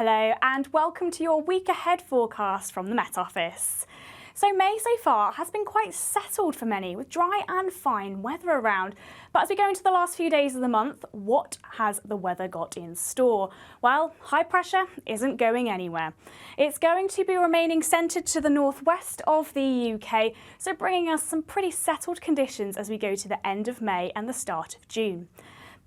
Hello and welcome to your week ahead forecast from the Met Office. So May so far has been quite settled for many with dry and fine weather around. But as we go into the last few days of the month, what has the weather got in store? Well, high pressure isn't going anywhere. It's going to be remaining centred to the northwest of the UK, so bringing us some pretty settled conditions as we go to the end of May and the start of June.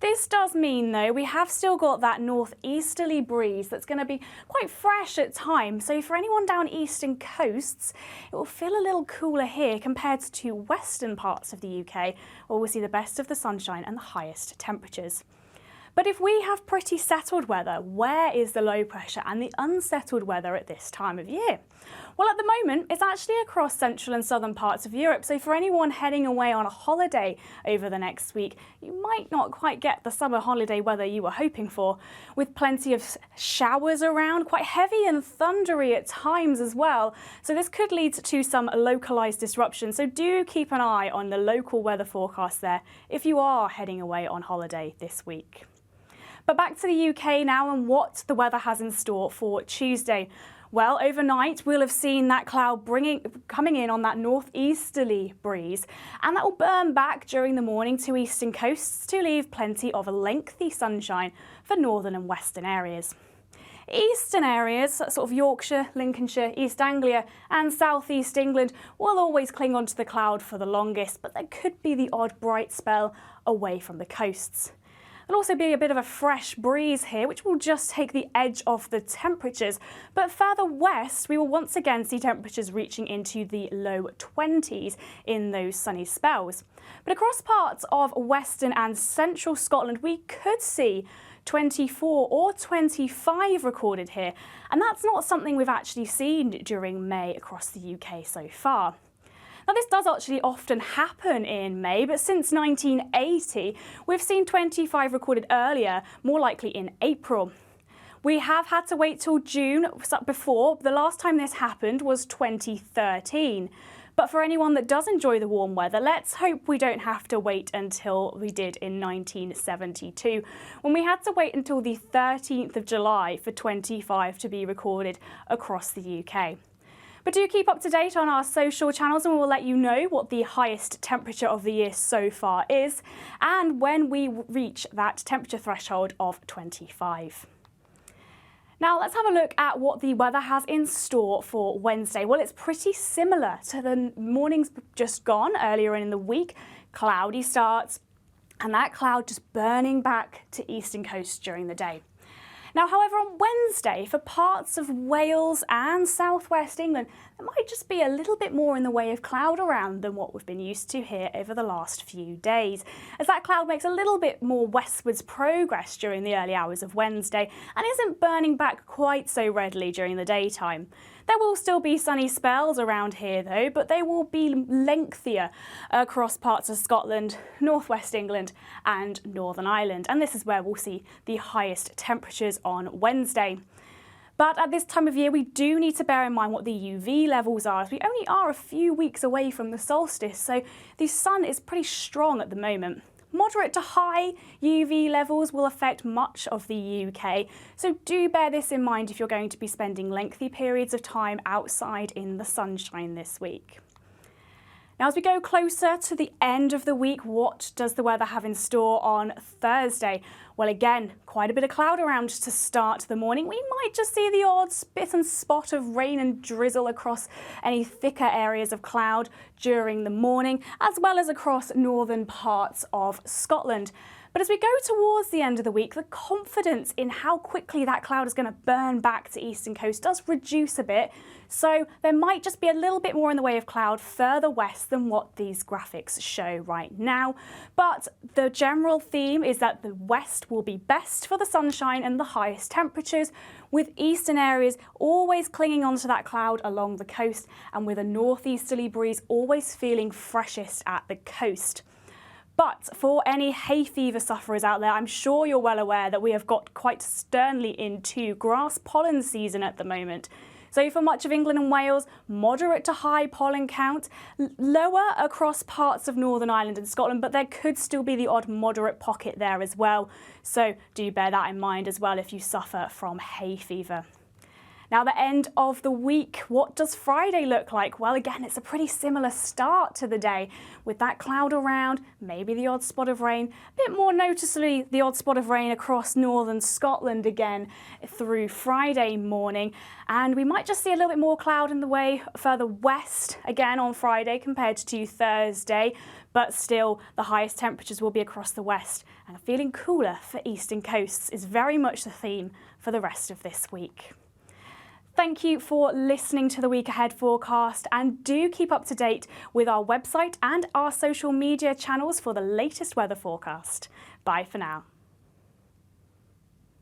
This does mean, though, we have still got that northeasterly breeze that's going to be quite fresh at times. So for anyone down eastern coasts, it will feel a little cooler here compared to western parts of the UK, where we'll see the best of the sunshine and the highest temperatures. But if we have pretty settled weather, where is the low pressure and the unsettled weather at this time of year? Well, at the moment, it's actually across central and southern parts of Europe. So for anyone heading away on a holiday over the next week, you might not quite get the summer holiday weather you were hoping for, with plenty of showers around, quite heavy and thundery at times as well. So this could lead to some localised disruption. So do keep an eye on the local weather forecast there if you are heading away on holiday this week. But back to the UK now and what the weather has in store for Tuesday. Well, overnight we'll have seen that cloud coming in on that northeasterly breeze, and that will burn back during the morning to eastern coasts to leave plenty of lengthy sunshine for northern and western areas. Eastern areas, sort of Yorkshire, Lincolnshire, East Anglia and South East England will always cling onto the cloud for the longest, but there could be the odd bright spell away from the coasts. There'll also be a bit of a fresh breeze here, which will just take the edge off the temperatures. But further west, we will once again see temperatures reaching into the low 20s in those sunny spells. But across parts of western and central Scotland, we could see 24 or 25 recorded here. And that's not something we've actually seen during May across the UK so far. Now, this does actually often happen in May, but since 1980, we've seen 25 recorded earlier, more likely in April. We have had to wait till June before. The last time this happened was 2013. But for anyone that does enjoy the warm weather, let's hope we don't have to wait until we did in 1972, when we had to wait until the 13th of July for 25 to be recorded across the UK. But do keep up to date on our social channels and we'll let you know what the highest temperature of the year so far is and when we reach that temperature threshold of 25. Now let's have a look at what the weather has in store for Wednesday. Well, it's pretty similar to the mornings just gone earlier in the week. Cloudy starts and that cloud just burning back to eastern coast during the day. Now, however, on Wednesday, for parts of Wales and southwest England, there might just be a little bit more in the way of cloud around than what we've been used to here over the last few days, as that cloud makes a little bit more westwards progress during the early hours of Wednesday and isn't burning back quite so readily during the daytime. There will still be sunny spells around here though, but they will be lengthier across parts of Scotland, northwest England and Northern Ireland. And this is where we'll see the highest temperatures on Wednesday. But at this time of year, we do need to bear in mind what the UV levels are, as we only are a few weeks away from the solstice, so the sun is pretty strong at the moment. Moderate to high UV levels will affect much of the UK, so do bear this in mind if you're going to be spending lengthy periods of time outside in the sunshine this week. Now, as we go closer to the end of the week, what does the weather have in store on Thursday? Well, again, quite a bit of cloud around to start the morning. We might just see the odd spit and spot of rain and drizzle across any thicker areas of cloud during the morning, as well as across northern parts of Scotland. But as we go towards the end of the week, the confidence in how quickly that cloud is going to burn back to eastern coast does reduce a bit. So there might just be a little bit more in the way of cloud further west than what these graphics show right now. But the general theme is that the west will be best for the sunshine and the highest temperatures, with eastern areas always clinging onto that cloud along the coast and with a northeasterly breeze always feeling freshest at the coast. But for any hay fever sufferers out there, I'm sure you're well aware that we have got quite sternly into grass pollen season at the moment. So for much of England and Wales, moderate to high pollen count, lower across parts of Northern Ireland and Scotland, but there could still be the odd moderate pocket there as well. So do bear that in mind as well if you suffer from hay fever. Now, the end of the week, what does Friday look like? Well, again, it's a pretty similar start to the day with that cloud around, maybe the odd spot of rain, a bit more noticeably the odd spot of rain across northern Scotland again through Friday morning. And we might just see a little bit more cloud in the way further west again on Friday compared to Thursday. But still, the highest temperatures will be across the west, and feeling cooler for eastern coasts is very much the theme for the rest of this week. Thank you for listening to the Week Ahead forecast, and do keep up to date with our website and our social media channels for the latest weather forecast. Bye for now.